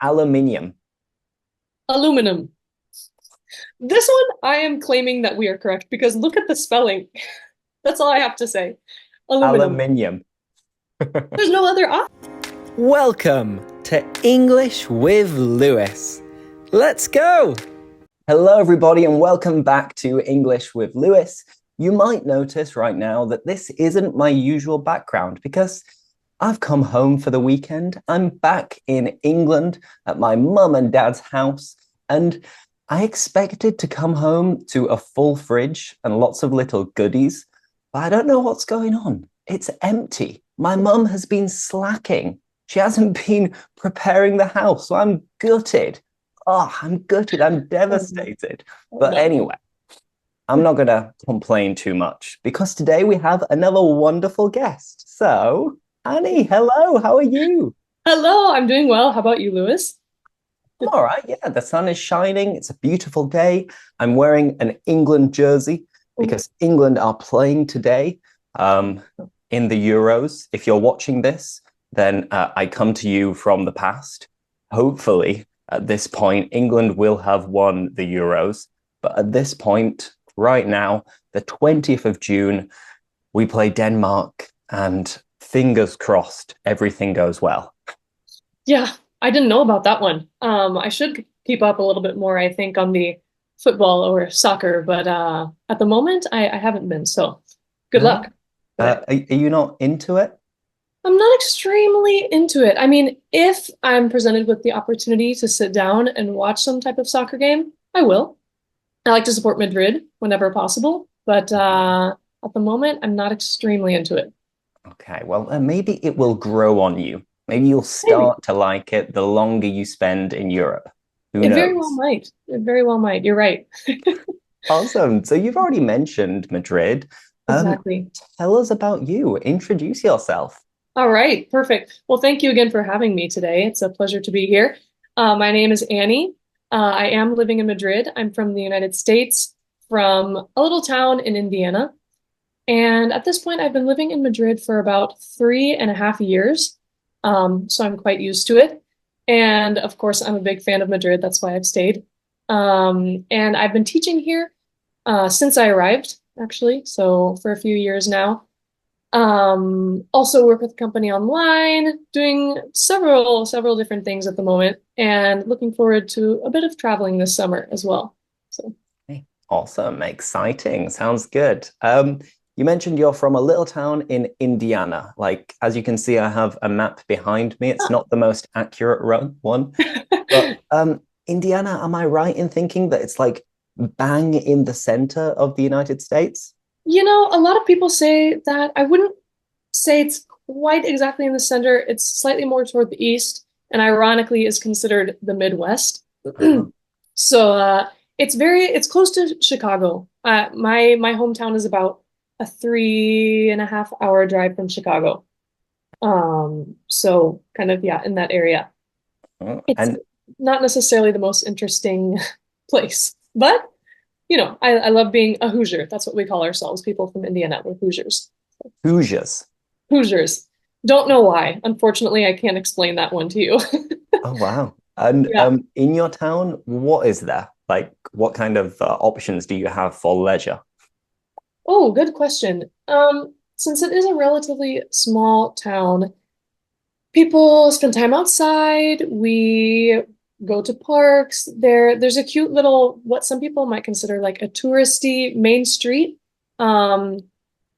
aluminium. Aluminum. This one, I am claiming that we are correct because look at the spelling. That's all I have to say. Aluminum. Aluminium. There's no other option. Welcome to English with Lewis. Let's go! Hello, everybody, and welcome back to English with Lewis. You might notice right now that this isn't my usual background because I've come home for the weekend. I'm back in England at my mum and dad's house, and I expected to come home to a full fridge and lots of little goodies, but I don't know what's going on. It's empty. My mum has been slacking. She hasn't been preparing the house, so I'm gutted. Oh, I'm gutted. I'm devastated. But No. anyway, I'm not going to complain too much because today we have another wonderful guest. So, Annie, hello. How are you? Hello, I'm doing well. How about you, Lewis? I'm all right. Yeah, the sun is shining. It's a beautiful day. I'm wearing an England jersey because England are playing today in the Euros. If you're watching this, then I come to you from the past. Hopefully, at this point, England will have won the Euros. But at this point, right now, the 20th of June, we play Denmark, and fingers crossed, everything goes well. Yeah, I didn't know about that one. I should keep up a little bit more, I think, on the football or soccer, but at the moment, I haven't been. So good No? luck. But Are you not into it? I'm not extremely into it. I mean, if I'm presented with the opportunity to sit down and watch some type of soccer game, I will. I like to support Madrid whenever possible, but at the moment, I'm not extremely into it. Okay, well, maybe it will grow on you. Maybe you'll Maybe. start to like it the longer you spend in Europe. Who It very well knows? might. It very well might. You're right. Awesome. So you've already mentioned Madrid. Um, Exactly. Tell us about you. Introduce yourself. All right, perfect. Well, thank you again for having me today. It's a pleasure to be here. My name is Annie. I am living in Madrid. I'm from the United States, from a little town in Indiana. And at this point, I've been living in Madrid for about 3.5 years. So I'm quite used to it. And of course, I'm a big fan of Madrid. That's why I've stayed. And I've been teaching here since I arrived, actually. So for a few years now. Also work with the company online, doing several different things at the moment, and looking forward to a bit of traveling this summer as well. So Hey, awesome. Exciting. Sounds good. You mentioned you're from a little town in Indiana. Like, as you can see, I have a map behind me. It's ah, not the most accurate one, but Indiana, am I right in thinking that it's like bang in the center of the United States? a lot of people say that. I wouldn't say it's quite exactly in the center. It's slightly more toward the east, and ironically is considered the Midwest. Uh-huh. So it's close to Chicago. My hometown is about a 3.5 hour drive from Chicago. So kind of, yeah, in that area. It's And not necessarily the most interesting place, but I love being a Hoosier. That's what we call ourselves, people from Indiana. We're Hoosiers. Hoosiers. Hoosiers. Don't know why. Unfortunately, I can't explain that one to you. Oh, wow. And Yeah. in your town, what is there? Like, what kind of options do you have for leisure? Oh, good question. Since it is a relatively small town, people spend time outside. We go to parks. There's a cute little, what some people might consider like a touristy main street, um,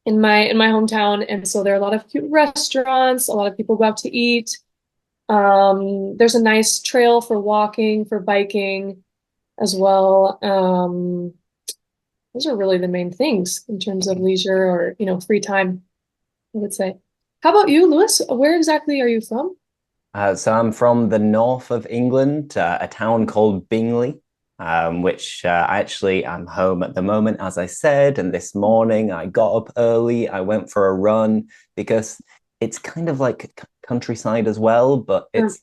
in my hometown. And so there are a lot of cute restaurants. A lot of people go out to eat. There's a nice trail for walking, for biking as well. Those are really the main things in terms of leisure or, free time, I would say. How about you, Lewis? Where exactly are you from? So I'm from the north of England, a town called Bingley, which actually I'm home at the moment, as I said. And this morning I got up early. I went for a run because it's kind of like countryside as well, but Um, it's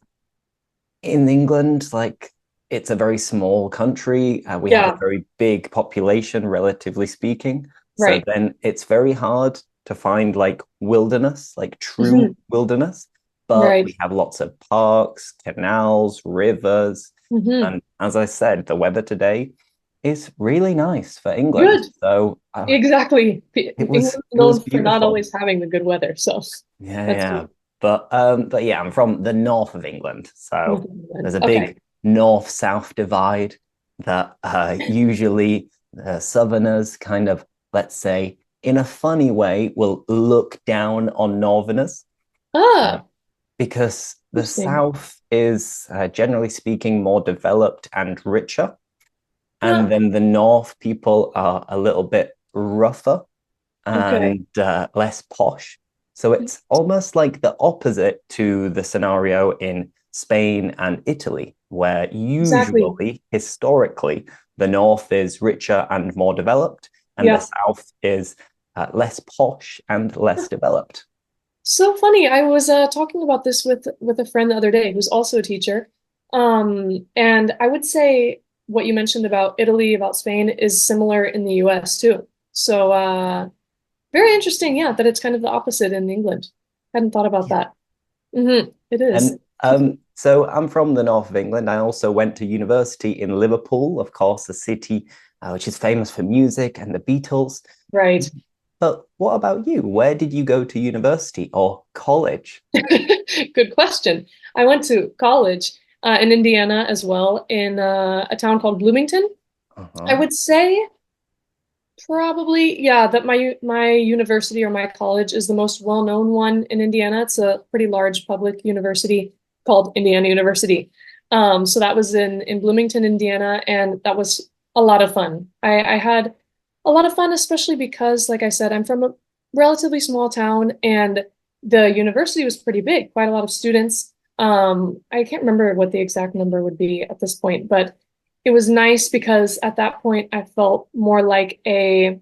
in England, like it's a very small country. We have a yeah, very big population, relatively speaking. So right. then it's very hard to find like wilderness, like true Mhm. wilderness. but Right. we have lots of parks, canals, rivers. Hmm. And as I said, the weather today is really nice for England. Good. So Exactly. England's it was known for not beautiful. always having the good weather, so Yeah, that's yeah. good. But yeah, I'm from the north of England. So there's a Okay. big north-south divide that usually the southerners kind of, let's say, in a funny way, will look down on northerners uh, Ah, because the interesting. south is generally speaking more developed and richer. And Ah, then the north people are a little bit rougher okay. and less posh. So it's almost like the opposite to the scenario in Spain and Italy, where Exactly. usually, historically, the north is richer and more developed, and the Yeah. south is less posh and less developed. So funny. I was talking about this with a friend the other day who's also a teacher. And I would say what you mentioned about Italy, about Spain, is similar in the US too. So very interesting, yeah, that it's kind of the opposite in England. Hadn't thought about Yeah. that. It is. And so I'm from the north of England. I also went to university in Liverpool, of course, a city which is famous for music and the Beatles. Right. But what about you? Where did you go to university or college? Good question. I went to college in Indiana as well, in a town called Bloomington. I Uh-huh. would say probably, yeah, that my university or my college is the most well-known one in Indiana. It's a pretty large public university called Indiana University. So that was in Bloomington, Indiana, and that was a lot of fun. I had a lot of fun, especially because, like I said, I'm from a relatively small town, and the university was pretty big, quite a lot of students. I can't remember what the exact number would be at this point, but it was nice because at that point I felt more like a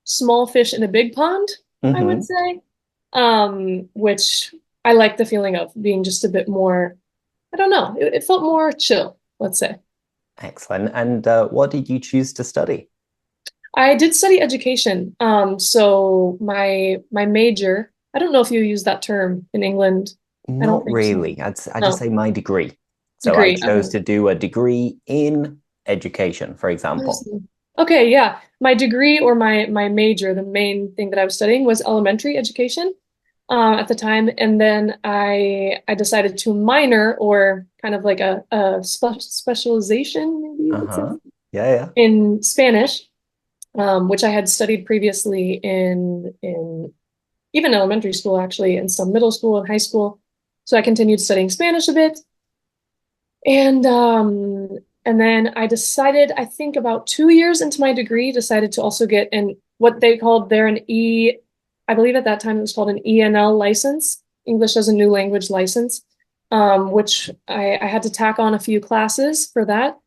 small fish in a big pond, I would Hmm. say. Which I like the feeling of being just a bit more, I don't know, it felt more chill, let's say. Excellent. And what did you choose to study? I did study education. So my major, I don't know if you use that term in England. I don't Not think so. really. I'd just No, say my degree. So I degree. chose Okay. to do a degree in education, for I example. see. Okay, yeah. My degree or my major, the main thing that I was studying was elementary education at the time, and then I decided to minor or kind of like a specialization, maybe you would say, Uh-huh. Yeah, yeah. in Spanish, which I had studied previously in even elementary school, actually, and some middle school and high school. So I continued studying Spanish a bit, and then I decided, I think about 2 years into my degree, decided to also get an what they called there an I believe at that time it was called an ENL license, English as a New Language license, which I had to tack on a few classes for that.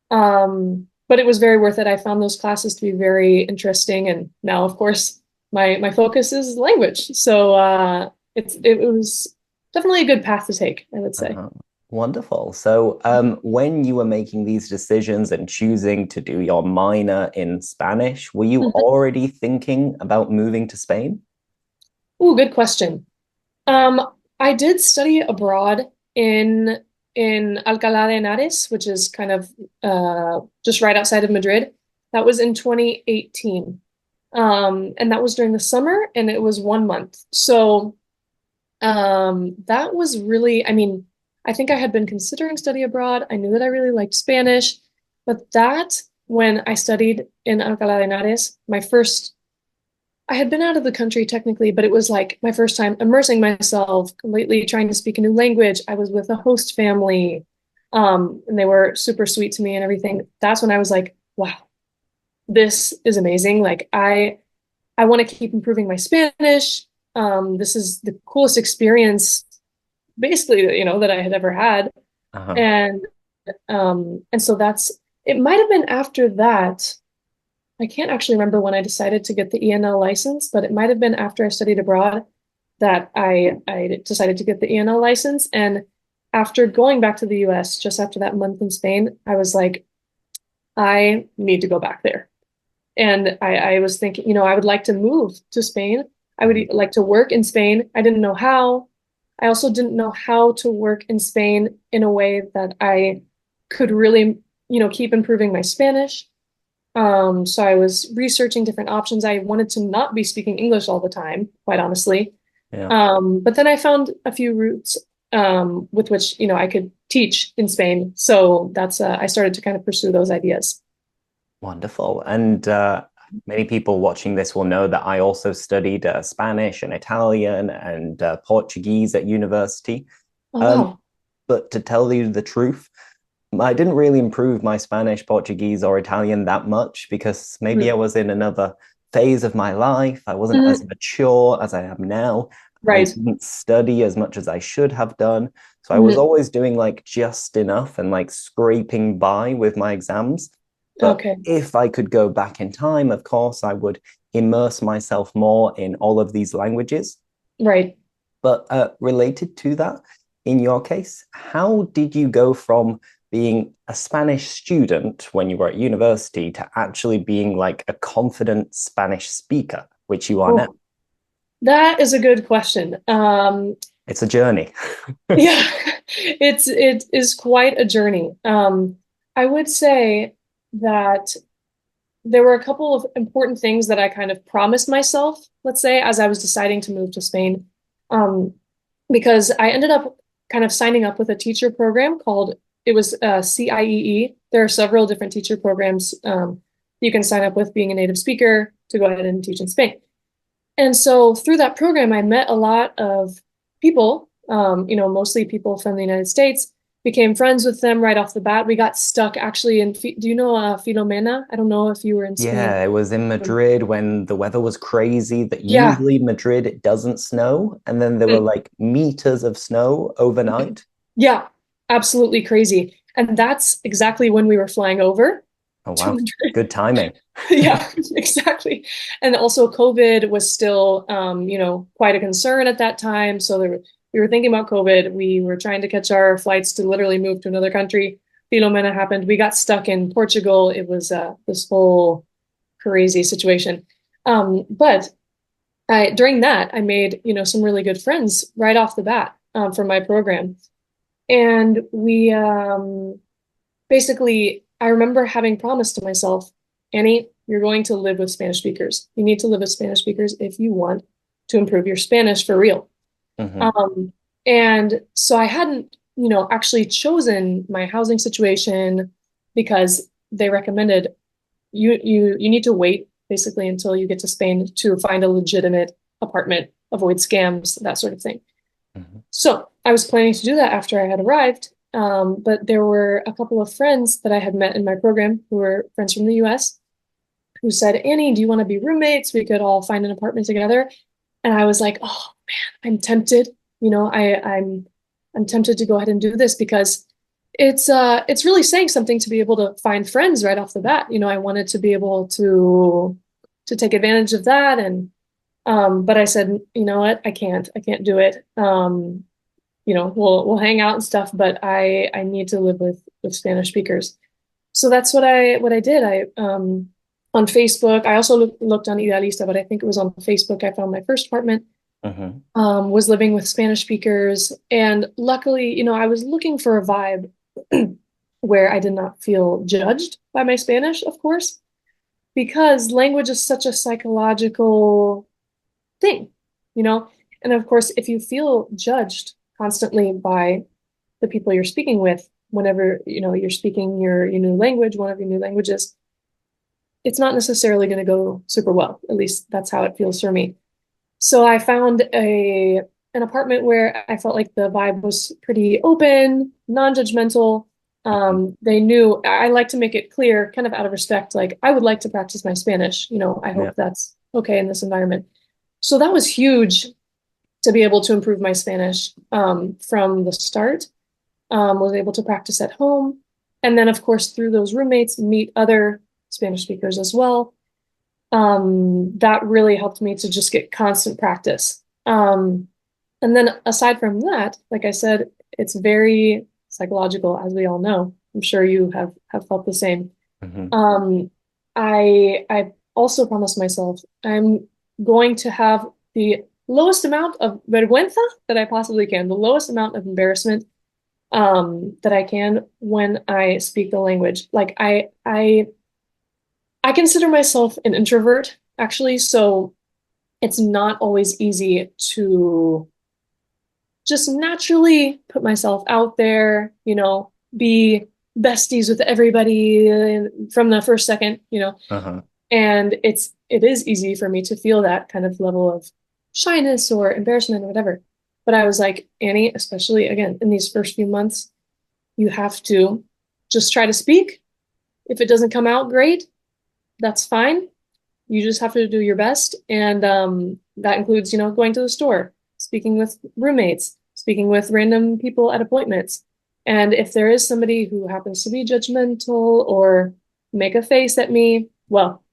But it was very worth it. I found those classes to be very interesting, and now, of course, my focus is language. So it was definitely a good path to take, I would say. Uh-huh. Wonderful. So, when you were making these decisions and choosing to do your minor in Spanish, were you already thinking about moving to Spain? Ooh, good question. Um, I did study abroad in Alcalá de Henares, which is kind of just right outside of Madrid. That was in 2018. And that was during the summer, and it was 1 month. So that was really, I mean, I think I had been considering study abroad. I knew that I really liked Spanish, but that when I studied in Alcalá de Henares, I had been out of the country technically, but it was like my first time immersing myself completely trying to speak a new language. I was with a host family, and they were super sweet to me and everything. That's when I was like, wow, this is amazing. Like I want to keep improving my Spanish. This is the coolest experience, basically, that I had ever had. Uh-huh. And so that's it might have been after that. I can't actually remember when I decided to get the ENL license, but it might have been after I studied abroad that I decided to get the ENL license. And after going back to the US, just after that month in Spain, I was like, I need to go back there. And I was thinking, I would like to move to Spain. I would Mhm. like to work in Spain. I didn't know how. I also didn't know how to work in Spain in a way that I could really, keep improving my Spanish. So I was researching different options. I wanted to not be speaking English all the time, quite honestly. Yeah. But then I found a few routes with which, I could teach in Spain. So that's I started to kind of pursue those ideas. Wonderful. And many people watching this will know that I also studied Spanish and Italian and Portuguese at university. Oh, Um, wow. but to tell you the truth, I didn't really improve my Spanish, Portuguese, or Italian that much because maybe I Mhm. was in another phase of my life. I wasn't as Mhm. mature as I am now. I Right. didn't study as much as I should have done. So I was Mhm. always doing like just enough and like scraping by with my exams. But Okay. if I could go back in time, of course, I would immerse myself more in all of these languages. Right. But related to that, in your case, how did you go from being a Spanish student when you were at university to actually being like a confident Spanish speaker, which you are now? Oh, that is a good question. It's a journey. Yeah, it is quite a journey. I would say that there were a couple of important things that I kind of promised myself, let's say, as I was deciding to move to Spain. Um, because I ended up kind of signing up with a teacher program called it was CIEE. There are several different teacher programs you can sign up with being a native speaker to go ahead and teach in Spain. And so through that program, I met a lot of people, mostly people from the United States, became friends with them right off the bat. We got stuck actually in, do you know Filomena? I don't know if you were in Spain. Yeah, it was in Madrid when the weather was crazy, that Yeah. usually Madrid it doesn't snow, and then there were Mm. like meters of snow overnight. Yeah, absolutely crazy. And that's exactly when we were flying over Oh to wow, Madrid. good timing. Yeah, exactly. And also COVID was still, quite a concern at that time. So we were thinking about COVID. We were trying to catch our flights to literally move to another country. Filomena happened. We got stuck in Portugal. It was this whole crazy situation. But during that, I made, some really good friends right off the bat from my program. And we basically, I remember having promised to myself, Annie, you're going to live with Spanish speakers. You need to live with Spanish speakers if you want to improve your Spanish for real. Hmm. Um, and so I hadn't, actually chosen my housing situation because they recommended you need to wait basically until you get to Spain to find a legitimate apartment, avoid scams, that sort of thing. Hmm. So I was planning to do that after I had arrived. But there were a couple of friends that I had met in my program who were friends from the US who said, Annie, do you want to be roommates? We could all find an apartment together. And I was like, oh man, I'm tempted. I'm tempted to go ahead and do this because it's really saying something to be able to find friends right off the bat. I wanted to be able to take advantage of that. And but I said, you know what, I can't do it. We'll hang out and stuff, but I need to live with Spanish speakers. So that's what I did. I on Facebook. I also looked on Idealista, but I think it was on Facebook. I found my first apartment. Hmm. Was living with Spanish speakers, and luckily, I was looking for a vibe where I did not feel judged by my Spanish, of course, because language is such a psychological thing, you know? And of course, if you feel judged constantly by the people you're speaking with, whenever, you're speaking your new language, one of your new languages, it's not necessarily going to go super well. At least that's how it feels for me. So I found an apartment where I felt like the vibe was pretty open, non-judgmental. They knew I like to make it clear, kind of out of respect, like I would like to practice my Spanish. I Yeah. hope that's okay in this environment. So that was huge to be able to improve my Spanish from the start. Was able to practice at home. And then, of course, through those roommates, meet other Spanish speakers as well. That really helped me to just get constant practice. And then, aside from that, like I said, it's very psychological, as we all know. I'm sure you have felt the same. Hmm. Um, I also promised myself I'm going to have the lowest amount of vergüenza that I possibly can, the lowest amount of embarrassment that I can when I speak the language. Like I consider myself an introvert, actually, so it's not always easy to just naturally put myself out there, be besties with everybody from the first second, Uh-huh. and it is easy for me to feel that kind of level of shyness or embarrassment or whatever. But I was like, Annie, especially again in these first few months, you have to just try to speak. If it doesn't come out great, that's fine. You just have to do your best. And that includes, going to the store, speaking with roommates, speaking with random people at appointments. And if there is somebody who happens to be judgmental or make a face at me, well,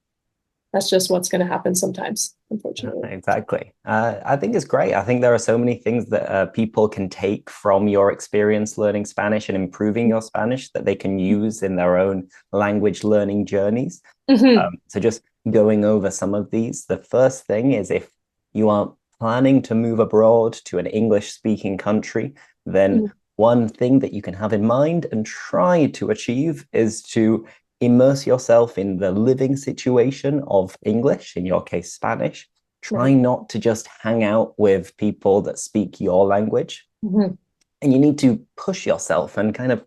that's just what's going to happen sometimes, unfortunately. Exactly. I think it's great. I think there are so many things that people can take from your experience learning Spanish and improving your Spanish that they can use in their own language learning journeys. Mm-hmm. So just going over some of these, the first thing is if you are planning to move abroad to an English speaking country, then one thing that you can have in mind and try to achieve is to immerse yourself in the living situation of English, in your case, Spanish. Try not to just hang out with people that speak your language. Mm-hmm. And you need to push yourself and kind of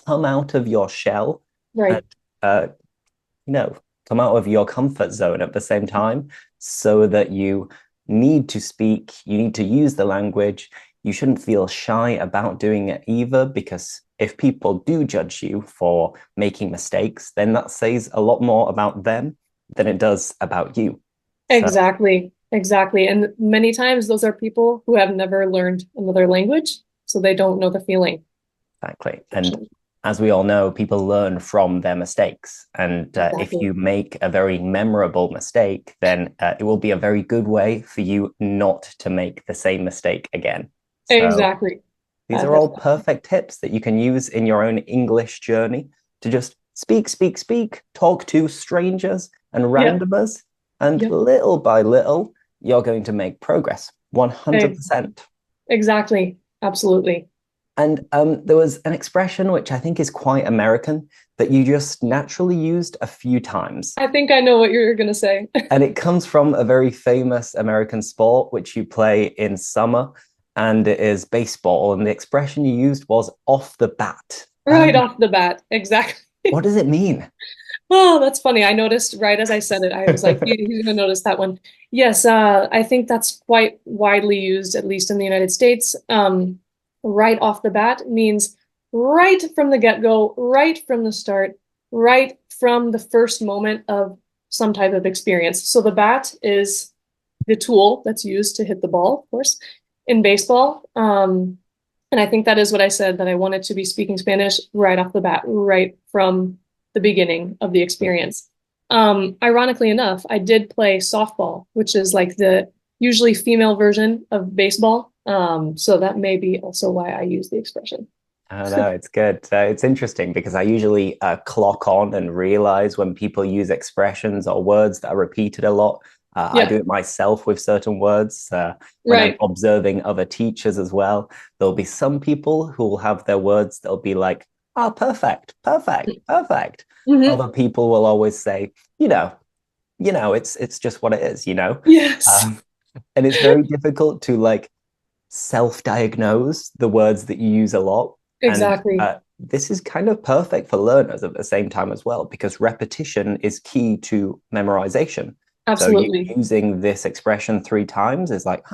come out of your shell Right. and, come out of your comfort zone at the same time so that you need to speak, you need to use the language. You shouldn't feel shy about doing it either, because if people do judge you for making mistakes, then that says a lot more about them than it does about you. So, Exactly. Exactly. And many times those are people who have never learned another language, so they don't know the feeling. exactly. And as we all know, people learn from their mistakes. And if Exactly. you make a very memorable mistake, then it will be a very good way for you not to make the same mistake again. So Exactly. these are all perfect tips that you can use in your own English journey to just speak, speak, speak, talk to strangers and Yep. randomers. And Yep. little by little, you're going to make progress, 100%. Exactly. Absolutely. And there was an expression which I think is quite American that you just naturally used a few times. I think I know what you're going to say. And it comes from a very famous American sport which you play in summer, and it is baseball. And the expression you used was off the bat. Right off the bat. Exactly. What does it mean? Oh, that's funny. I noticed right as I said it, I was like, he's going to notice that one. Yes, I think that's quite widely used, at least in the United States. Right off the bat means right from the get-go, right from the start, right from the first moment of some type of experience. So the bat is the tool that's used to hit the ball, of course, in baseball. And I think that is what I said, that I wanted to be speaking Spanish right off the bat, right from the beginning of the experience. Ironically enough, I did play softball, which is like the usually female version of baseball. So that may be also why I use the expression. I know, it's good. It's interesting because I usually clock on and realize when people use expressions or words that are repeated a lot. I do Yeah, it myself with certain words. When I'm right. observing other teachers as well, there'll be some people who will have their words, they'll be like, oh, perfect, perfect, perfect. Hmm. Other people will always say, it's just what it is, Yes, Um, and it's very difficult to like self-diagnose the words that you use a lot. And exactly. this is kind of perfect for learners at the same time as well, because repetition is key to memorization. So you Absolutely. using this expression 3 times is like,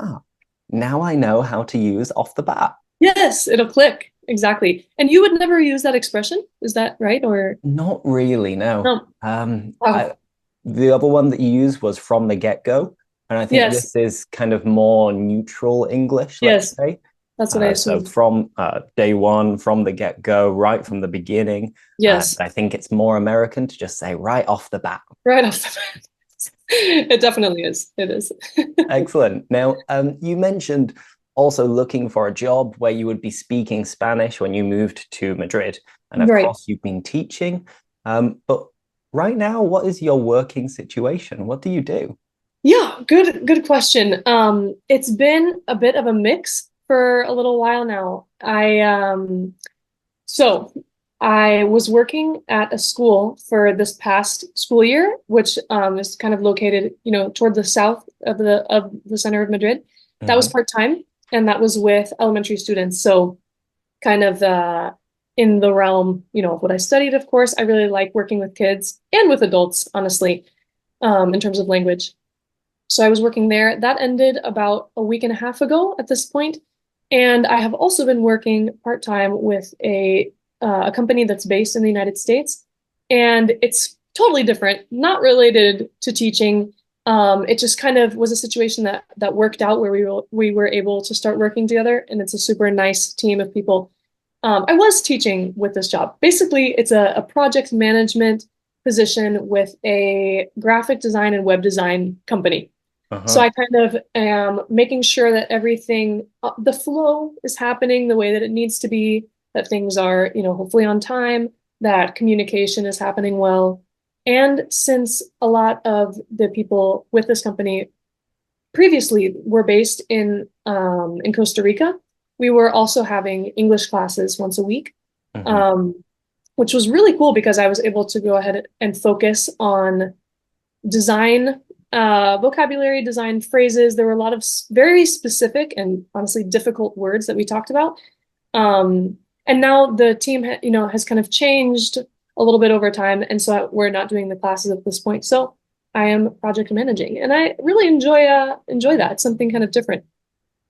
now I know how to use off the bat. Yes, it'll click. Exactly. And you would never use that expression, is that right? Or Not really, no. no? Wow. The other one that you used was from the get-go. And I think Yes, this is kind of more neutral English, let's yes, say. that's what I So assumed. from day one, from the get-go, right from the beginning, Yes, I think it's more American to just say right off the bat. right off the bat. It definitely is. It is. Excellent. Now, you mentioned also looking for a job where you would be speaking Spanish when you moved to Madrid. And of Right. course, you've been teaching. But right now, what is your working situation? What do you do? Yeah, good question. It's been a bit of a mix for a little while now. So I was working at a school for this past school year, which is kind of located, toward the south of the center of Madrid. That was Hmm. part-time, and that was with elementary students. So kind of in the realm, of what I studied, of course. I really like working with kids and with adults, honestly, in terms of language. So I was working there. That ended about a week and a half ago at this point. And I have also been working part-time with a company that's based in the United States. And it's totally different, not related to teaching. It just kind of was a situation that worked out where we were able to start working together, and it's a super nice team of people. I was teaching with this job. Basically, it's a project management position with a graphic design and web design company. So Uh-huh. I kind of am making sure that everything, the flow is happening the way that it needs to be, that things are, hopefully on time, that communication is happening well. And since a lot of the people with this company previously were based in Costa Rica, we were also having English classes once a week, Hmm. um, which was really cool because I was able to go ahead and focus on design, vocabulary, design phrases. There were a lot of very specific and honestly difficult words that we talked about. And now the team, has kind of changed a little bit over time, and so we're not doing the classes at this point. So I am project managing, and I really enjoy that. It's something kind of different.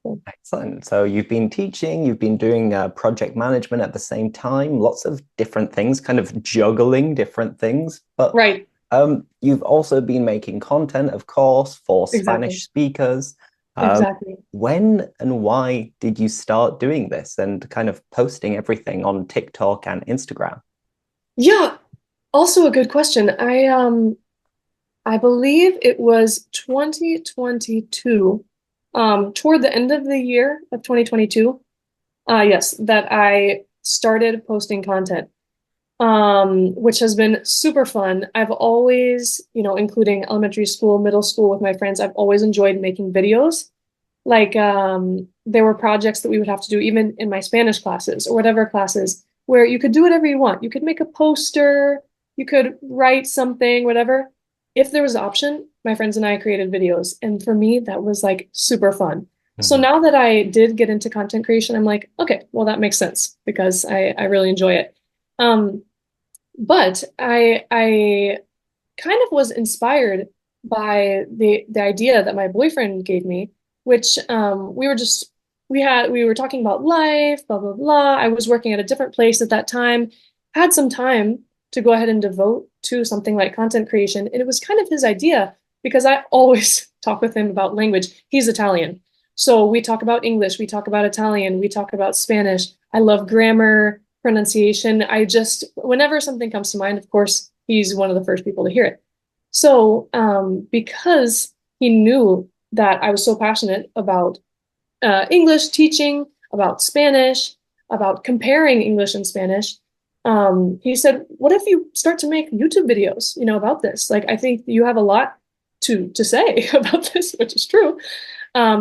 So, Excellent. So you've been teaching, you've been doing project management at the same time, lots of different things, kind of juggling different things. But right, you've also been making content, of course, for exactly, Spanish speakers. Um, exactly. when and why did you start doing this and kind of posting everything on TikTok and Instagram? Yeah, also a good question. I believe it was 2022, toward the end of the year of 2022. Yes, that I started posting content, which has been super fun. I've always, including elementary school, middle school with my friends, I've always enjoyed making videos. Like, there were projects that we would have to do even in my Spanish classes or whatever classes where you could do whatever you want. You could make a poster, you could write something, whatever. If there was an option, my friends and I created videos. And for me, that was like super fun. So Mhm. now that I did get into content creation, I'm like, okay, well, that makes sense because I really enjoy it. Um, but I kind of was inspired by the idea that my boyfriend gave me, which we were talking about life, blah blah blah. I was working at a different place at that time, had some time to go ahead and devote to something like content creation, and it was kind of his idea because I always talk with him about language. He's Italian. So we talk about English, we talk about Italian, we talk about Spanish. I love grammar, pronunciation. Whenever something comes to mind, of course, he's one of the first people to hear it. So, because he knew that I was so passionate about English teaching, about Spanish, about comparing English and Spanish, he said, "What if you start to make YouTube videos, about this? Like, I think you have a lot to say about this, which is true."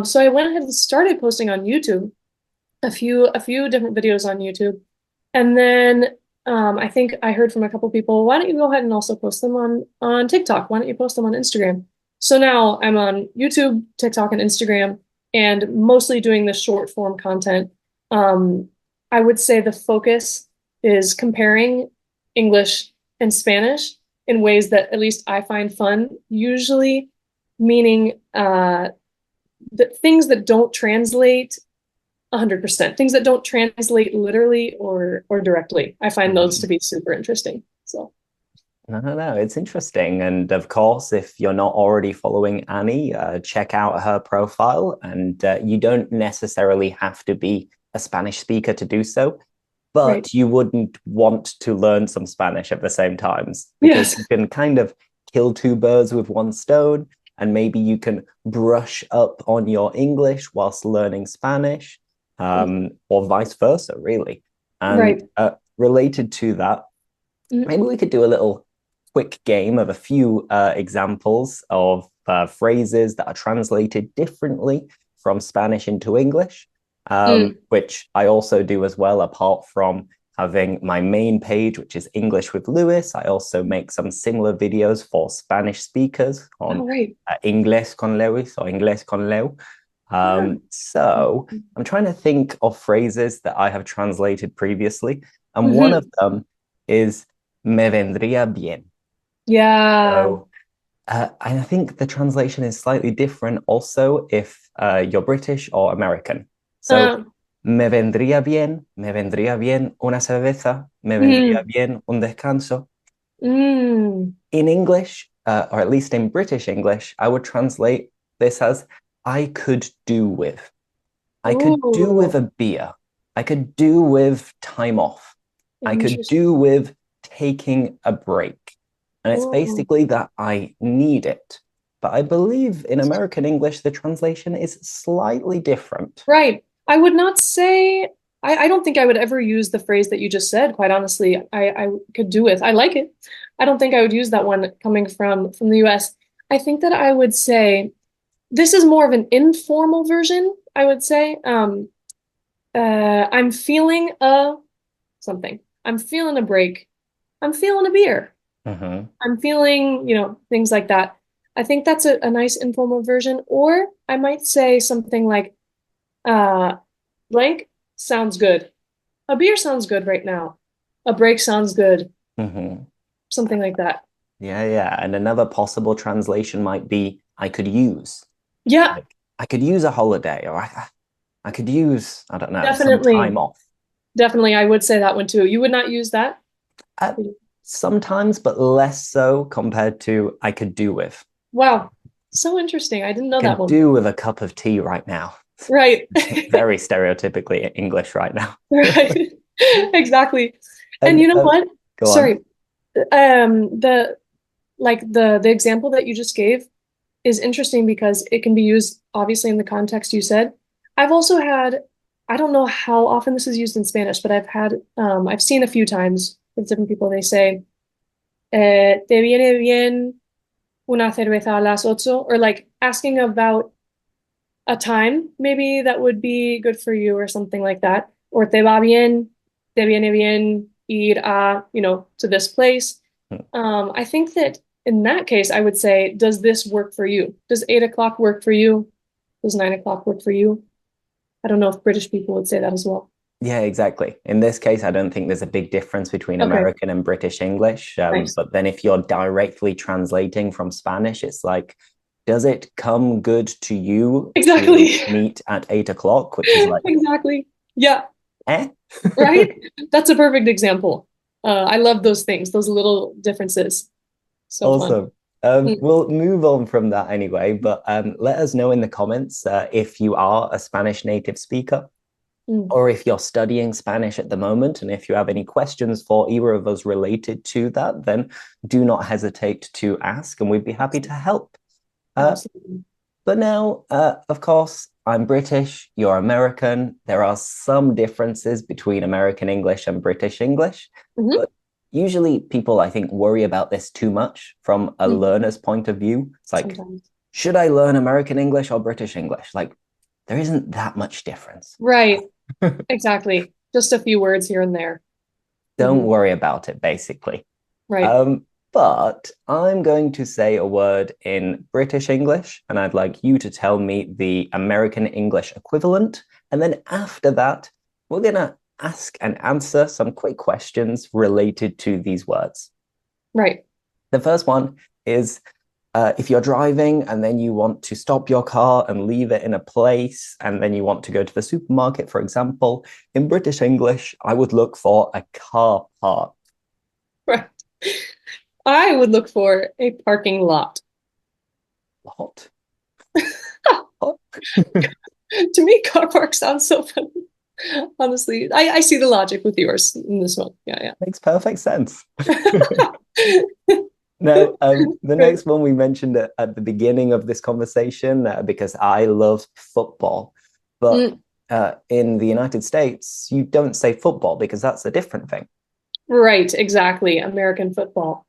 So I went ahead and started posting on YouTube, a few different videos on YouTube. And then I think I heard from a couple people, why don't you go ahead and also post them on TikTok? Why don't you post them on Instagram? So now I'm on YouTube, TikTok, and Instagram, and mostly doing the short form content. Um, I would say the focus is comparing English and Spanish in ways that at least I find fun, usually meaning things that don't translate 100%. Things that don't translate literally or directly. I find those to Mhm. be super interesting. So, No, no, no. It's interesting. And of course, if you're not already following Annie, check out her profile. And you don't necessarily have to be a Spanish speaker to do so, right. but you wouldn't want to learn some Spanish at the same times because you Yes. can kind of kill two birds with one stone. And maybe you can brush up on your English whilst learning Spanish, or vice versa, really. And Right. related to that, Mhm. maybe we could do a little quick game of a few examples of phrases that are translated differently from Spanish into English, which I also do as well, apart from having my main page, which is English with Lewis. I also make some similar videos for Spanish speakers on Inglés con Lewis or Inglés con Leo. So I'm trying to think of phrases that I have translated previously. And one of them is me vendría bien. Yeah. So, I think the translation is slightly different also if you're British or American. So, me vendría bien una cerveza, me vendría bien un descanso. In English, or at least in British English, I would translate this as I could do with. I could do with a beer. I could do with time off. I could do with taking a break. And it's basically that I need it. But I believe in American English, the translation is slightly different. Right. I would not say, I don't think I would ever use the phrase that you just said, quite honestly. I could do with. I like it. I don't think I would use that one coming from the US. I think that I would say, this is more of an informal version, I would say. I'm feeling something. I'm feeling a break. I'm feeling a beer. I'm feeling, things like that. I think that's a nice informal version. Or I might say something like, blank sounds good. A beer sounds good right now. A break sounds good. Something like that. Yeah. And another possible translation might be, I could use. Yeah. Like, I could use a holiday, or I could use, I don't know, Definitely. some time off. Definitely, I would say that one too. You would not use that? Sometimes, but less so compared to I could do with. Wow. So interesting. I didn't know that one. Could do with a cup of tea right now. Right. Very stereotypically English right now. Right. Exactly. And you know what? Sorry. The example that you just gave is interesting because it can be used obviously in the context you said. I've also had, I don't know how often this is used in Spanish, but I've seen a few times with different people. They say, "Te viene bien una cerveza a las ocho," or like asking about a time maybe that would be good for you or something like that. Or te viene bien ir a, to this place. I think that in that case, I would say, does this work for you? Does 8 o'clock work for you? Does 9 o'clock work for you? I don't know if British people would say that as well. Yeah, exactly. In this case, I don't think there's a big difference between American and British English. Nice. But then if you're directly translating from Spanish, it's like, does it come good to you Exactly. to meet at 8 o'clock? Which is like, exactly. Yeah. Right? That's a perfect example. I love those things, those little differences. So awesome. fun. We'll move on from that anyway, but let us know in the comments if you are a Spanish native speaker or if you're studying Spanish at the moment. And if you have any questions for either of us related to that, then do not hesitate to ask and we'd be happy to help. But now, of course, I'm British, you're American. There are some differences between American English and British English, but usually people, I think, worry about this too much from a learner's point of view. It's like, should I learn American English or British English? Like, there isn't that much difference. Right. Exactly. Just a few words here and there. Don't worry about it, basically. Right. But I'm going to say a word in British English, and I'd like you to tell me the American English equivalent. And then after that, we're going to ask and answer some quick questions related to these words. Right. The first one is if you're driving and then you want to stop your car and leave it in a place, and then you want to go to the supermarket, for example, in British English, I would look for a car park. Right. I would look for a parking lot. What? To me, car park sounds so funny. Honestly, I see the logic with yours in this one. Yeah. Makes perfect sense. Now, the next one we mentioned at the beginning of this conversation because I love football. But in the United States, you don't say football because that's a different thing. Right, exactly. American football.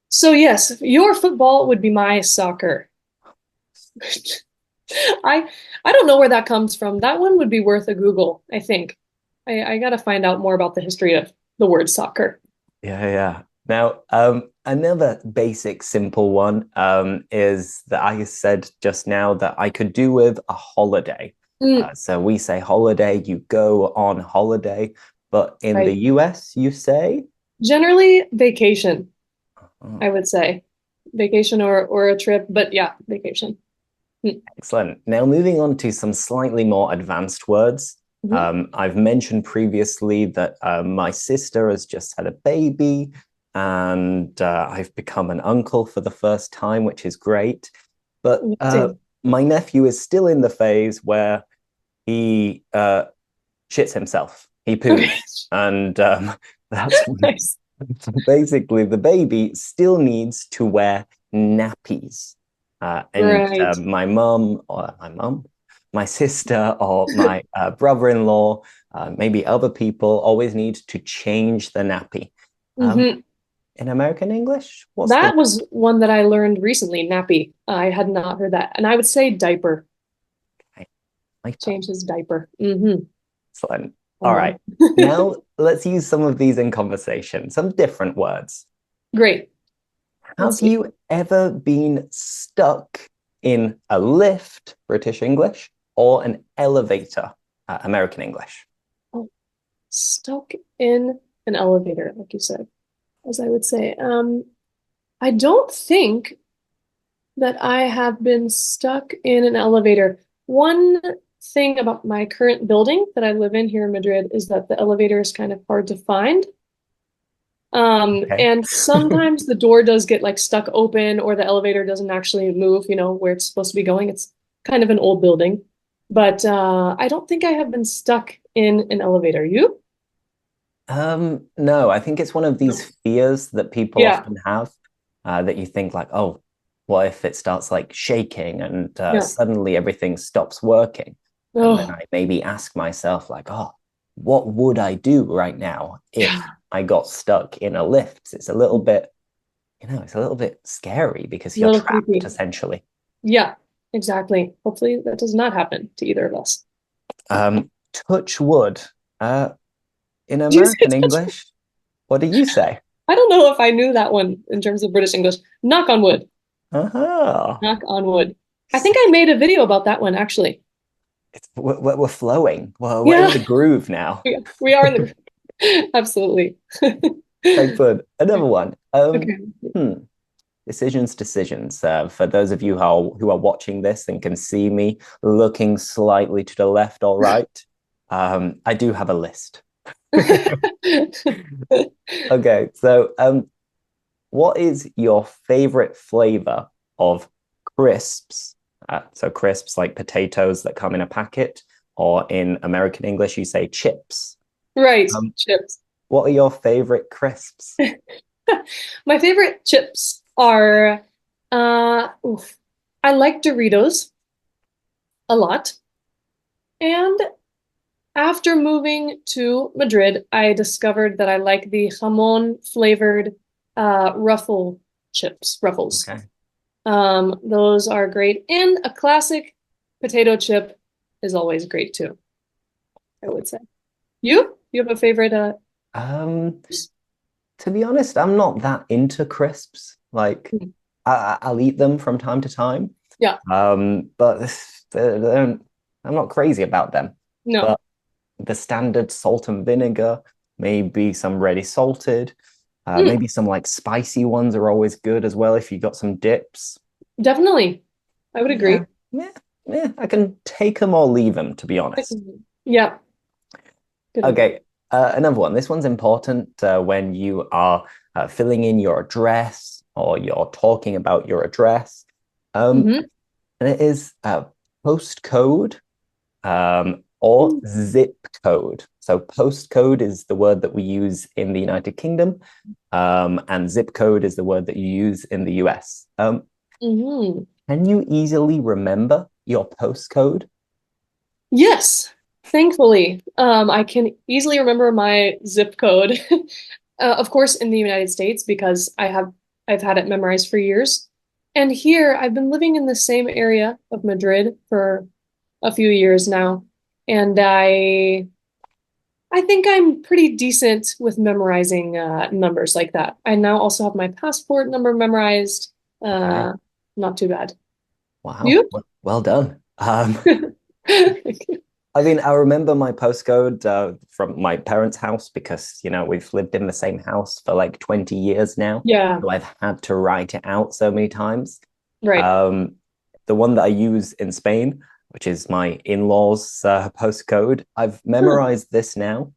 So yes, your football would be my soccer. I I don't know where that comes from. That one would be worth a Google, I think. I gotta find out more about the history of the word soccer. Yeah, yeah. Now, another basic, simple one is that I said just now that I could do with a holiday. Mm, So we say holiday, you go on holiday, but in the right. US, you say, Generally, vacation, oh, I would say. Vacation or a trip, but yeah, vacation. Mm, excellent. Now, moving on to some slightly more advanced words. mhm. I've mentioned previously that my sister has just had a baby, and I've become an uncle for the first time, which is great. But Amazing. my nephew is still in the phase where he shits himself. He Okay. poos, and that's Nice. basically the baby still needs to wear nappies. And Right. my sister, or my brother-in-law, maybe other people always need to change the nappy. Um, Hmm. in American English, what's the That was one that I learned recently, nappy. I had not heard that. And I would say diaper. diaper? Change his diaper. Hmm. Excellent. All right. Um, Now let's use some of these in conversation, some different words. great. Let's Have see. you ever been stuck in a lift, British English, or an elevator, American English? Oh, stuck in an elevator, like you said, as I would say. I don't think that I have been stuck in an elevator. One thing about my current building that I live in here in Madrid is that the elevator is kind of hard to find. Okay. And sometimes the door does get like stuck open or the elevator doesn't actually move, where it's supposed to be going. It's kind of an old building. But I don't think I have been stuck in an elevator. You? No, I think it's one of these No. fears that people Yeah. often have, that you think like, oh, what if it starts like shaking and Yeah. suddenly everything stops working? And then Oh, I maybe ask myself like, oh, what would I do right now if yeah. I got stuck in a lift? It's a little bit, it's a little bit scary because A you're little trapped creepy. essentially. Yeah, exactly. Hopefully that does not happen to either of us. Touch wood. Uh, in Do you say American touch? English, what do you say? I don't know if I knew that one in terms of British English. Knock on wood. Uh-huh. Knock on wood. I think I made a video about that one actually. We're flowing. Well, we're in Yeah, the groove now. we are in the absolutely. Excellent. Another one. Okay. Hmm. Decisions. For those of you who are watching this and can see me looking slightly to the left or right, I do have a list. Okay, so what is your favorite flavor of crisps? So crisps like potatoes that come in a packet, or in American English, you say chips. Right, Um, chips. what are your favorite crisps? My favorite chips are oof. I like Doritos a lot. And after moving to Madrid, I discovered that I like the jamon flavored ruffle chips, ruffles. Okay. Those are great. And a classic potato chip is always great too, I would say. You? You have a favorite Um, to be honest, I'm not that into crisps. Like, I'll eat them from time to time, Yeah, but they don't, I'm not crazy about them. no. But the standard salt and vinegar, maybe some ready salted, Mm, maybe some like spicy ones are always good as well if you got some dips. definitely. I would Yeah, agree. yeah, yeah. I can take them or leave them, to be honest. Yeah, good one. Okay, another one. This one's important when you are filling in your address or you're talking about your address. Um, Hmm. and it is postcode or zip code. So postcode is the word that we use in the United Kingdom, and zip code is the word that you use in the US. Hmm. Can you easily remember your postcode? Yes, thankfully, I can easily remember my zip code. Of course, in the United States, because I've had it memorized for years. And here I've been living in the same area of Madrid for a few years now, and I think I'm pretty decent with memorizing numbers like that. I now also have my passport number memorized. Okay. Uh, Not too bad. Wow. You? Well done. I mean, I remember my postcode from my parents' house because, we've lived in the same house for like 20 years now. Yeah, So I've had to write it out so many times. right. Um, the one that I use in Spain, which is my in-laws' postcode, I've Huh. memorized this now,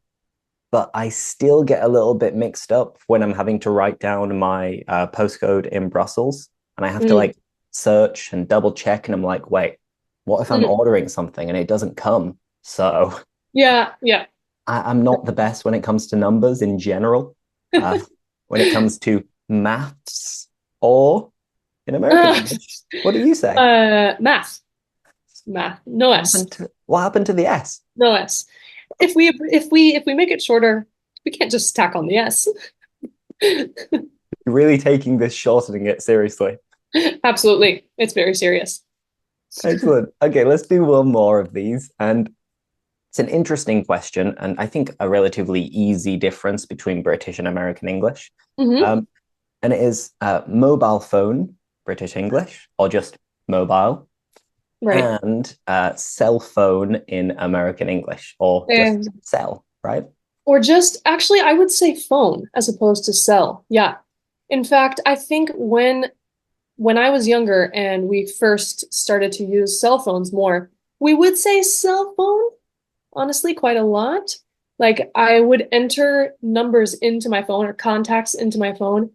but I still get a little bit mixed up when I'm having to write down my postcode in Brussels, and I have to Mm, like search and double check, and I'm like, wait, what if I'm mm. ordering something and it doesn't come? So Yeah, yeah. I'm not the best when it comes to numbers in general. Uh, when it comes to maths or in American Uh, English, what do you say? Math. Math. No What S. happened to what happened to the S? No S. If we make it shorter, we can't just tack on the S. You're really taking this shortening it seriously. Absolutely. It's very serious. Excellent. Okay, let's do one more of these. And it's an interesting question, and I think a relatively easy difference between British and American English. Hmm. Um, and it is mobile phone, British English, or just mobile, Right. and cell phone in American English, or just And cell, right? or just actually, I would say phone as opposed to cell. Yeah. In fact, I think when I was younger and we first started to use cell phones more, we would say cell phone, honestly, quite a lot. Like I would enter numbers into my phone or contacts into my phone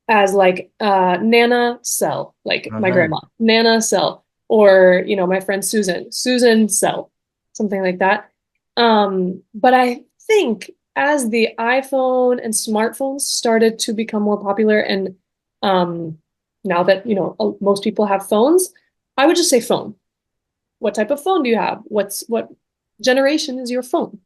as like Nana Cell, like Oh my no. grandma, Nana Cell, or my friend Susan, Susan Cell, something like that. But I think as the iPhone and smartphones started to become more popular, and um, now that most people have phones, I would just say phone. What type of phone do you have? What generation is your phone?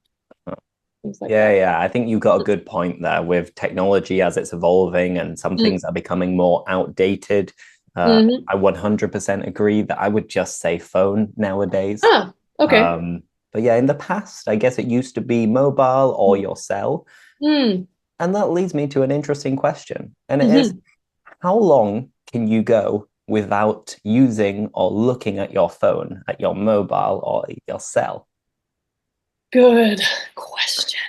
Things like Yeah, that. yeah. I think you've got a good point there with technology as it's evolving and some Mm. things are becoming more outdated. Hmm. I 100% agree that I would just say phone nowadays. Ah, okay. Um, but yeah, in the past, I guess it used to be mobile or your cell. Mm. And that leads me to an interesting question. And it is, Hmm. how long can you go without using or looking at your phone, at your mobile or your cell? Good question.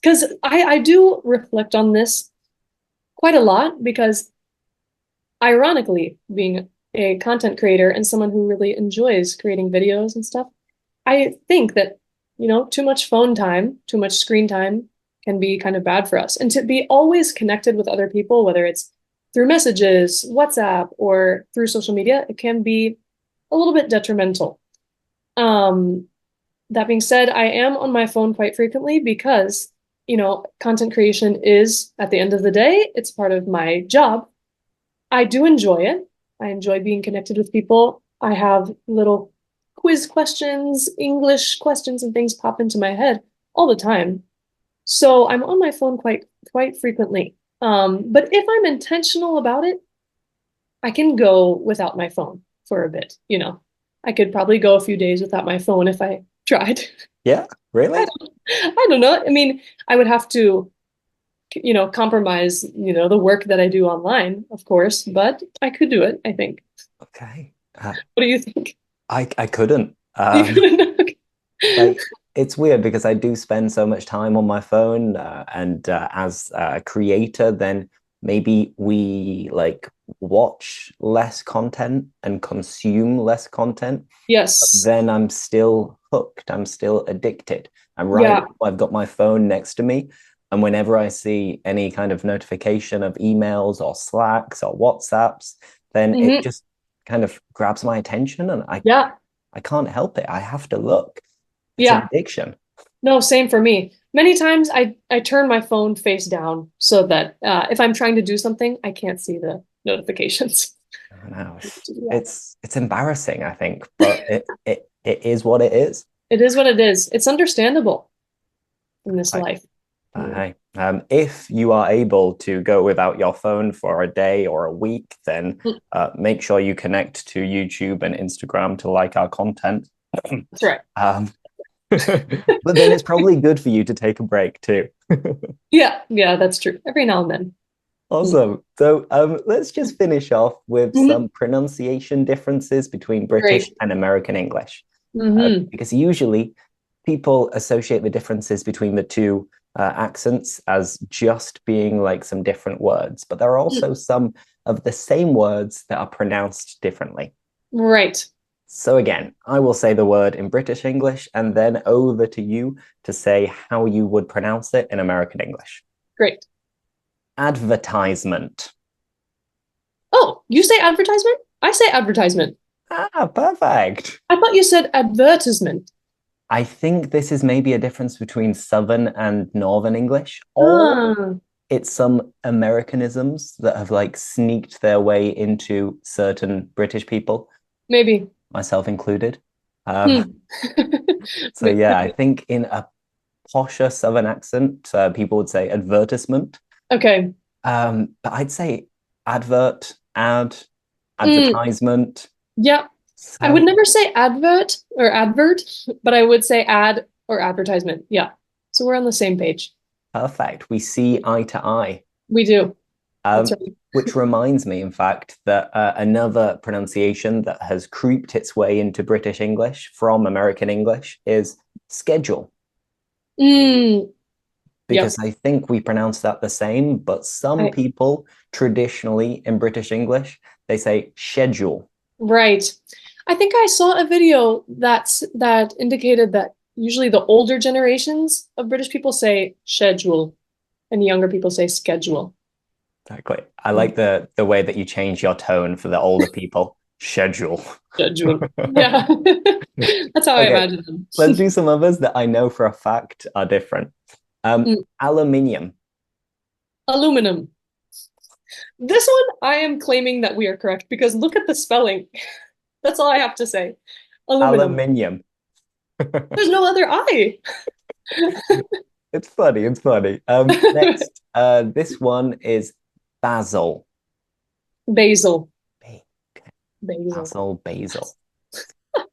Because I do reflect on this quite a lot because ironically, being a content creator and someone who really enjoys creating videos and stuff, I think that, too much phone time, too much screen time can be kind of bad for us. And to be always connected with other people, whether it's through messages, WhatsApp, or through social media, it can be a little bit detrimental. Um, That being said, I am on my phone quite frequently because, content creation is, at the end of the day, it's part of my job. I do enjoy it. I enjoy being connected with people. I have little quiz questions, English questions, and things pop into my head all the time. So I'm on my phone quite frequently. But if I'm intentional about it, I can go without my phone for a bit. I could probably go a few days without my phone if I tried. Yeah, I really? I don't know. I mean, I would have to, compromise, the work that I do online, of course, but I could do it, I think. Okay. What do you think? I couldn't. You couldn't? Like it's weird because I do spend so much time on my phone, and as a creator, then maybe we like watch less content and consume less content. But Yes. then I'm still hooked. I'm still addicted. And right Yeah. now, I've got my phone next to me, and whenever I see any kind of notification of emails or Slacks or WhatsApps, then it Hmm. just kind of grabs my attention, and Yeah. I can't help it. I have to look. It's an Yeah. addiction. No, same for me. Many times I turn my phone face down so that if I'm trying to do something, I can't see the notifications. I know Yeah. it's embarrassing, I think, but it is what it is. It is what it is. It's understandable in this Like life. Hey, if you are able to go without your phone for a day or a week, then Mm, make sure you connect to YouTube and Instagram to like our content. that's right. Um, but then it's probably good for you to take a break too. Yeah, that's true. Every now and then. Mm. Awesome. So let's just finish off with Mhm. some pronunciation differences between British Great. and American English. Hmm. Because usually people associate the differences between the two accents as just being like some different words, but there are also some of the same words that are pronounced differently. Right. So again, I will say the word in British English and then over to you to say how you would pronounce it in American English. Great. Advertisement. Oh, you say advertisement? I say advertisement. Ah, perfect. I thought you said advertisement. I think this is maybe a difference between Southern and Northern English, or Ah, it's some Americanisms that have like sneaked their way into certain British people, maybe. myself included. Um, Hmm. so yeah, I think in a posher Southern accent, people would say advertisement. Okay. But I'd say advert, ad, Mm, advertisement. yeah. I would So never say advert or advert, but I would say ad or advertisement. Yeah. So we're on the same page. perfect. We see eye to eye. We do. That's Um, right. which reminds me, in fact, that another pronunciation that has creeped its way into British English from American English is schedule, Mm, yep. because I think we pronounce that the same, but some I, people traditionally in British English, they say schedule. right. I think I saw a video that indicated that usually the older generations of British people say schedule and younger people say schedule. Exactly. I like the way that you change your tone for the older people. Schedule. Schedule. Yeah. That's how I Okay, imagine them. let's do some others that I know for a fact are different. Mm, Aluminium. aluminum. This one, I am claiming that we are correct because look at the spelling. That's all I have to say. Aluminum. Aluminium. There's no other I. It's funny. It's funny. Next, this one is basil. Basil. Ba- Basil. Basil, basil.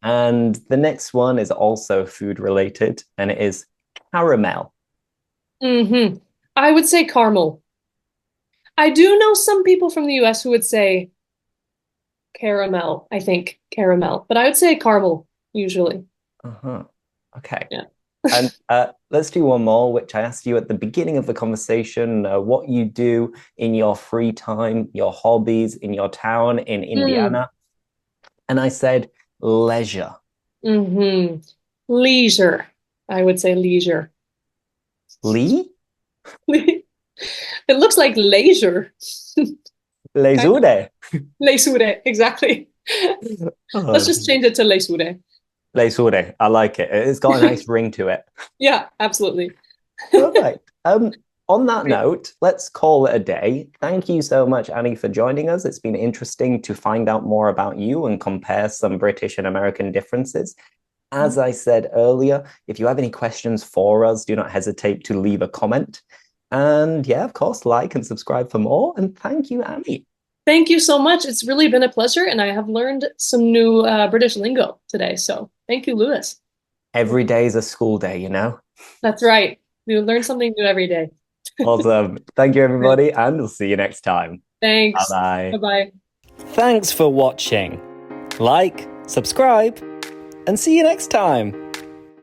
And the next one is also food related, and it is caramel. Hmm. I would say caramel. I do know some people from the US who would say caramel, I think caramel, but I would say caramel usually. Uh-huh. Okay. Yeah. And let's do one more, which I asked you at the beginning of the conversation, what you do in your free time, your hobbies in your town in Mm. Indiana. And I said leisure. Hmm. Leisure. I would say leisure. Lee? It looks like leisure. Kind of. Leisure. Leisure, exactly. Let's Oh, just change it to leisure. leisure. I like it. It's got a nice ring to it. Yeah, absolutely. Perfect. On that Great. note, let's call it a day. Thank you so much, Annie, for joining us. It's been interesting to find out more about you and compare some British and American differences. As I said earlier, if you have any questions for us, do not hesitate to leave a comment. And yeah, of course, like and subscribe for more. And thank you, Annie. Thank you so much. It's really been a pleasure, and I have learned some new British lingo today. So thank you, Lewis. Every day is a school day, you know? That's right. You learn something new every day. Awesome. Thank you, Great. everybody, and we'll see you next time. Bye Thanks. bye. Bye-bye. Thanks for watching. Like, subscribe, and see you next time.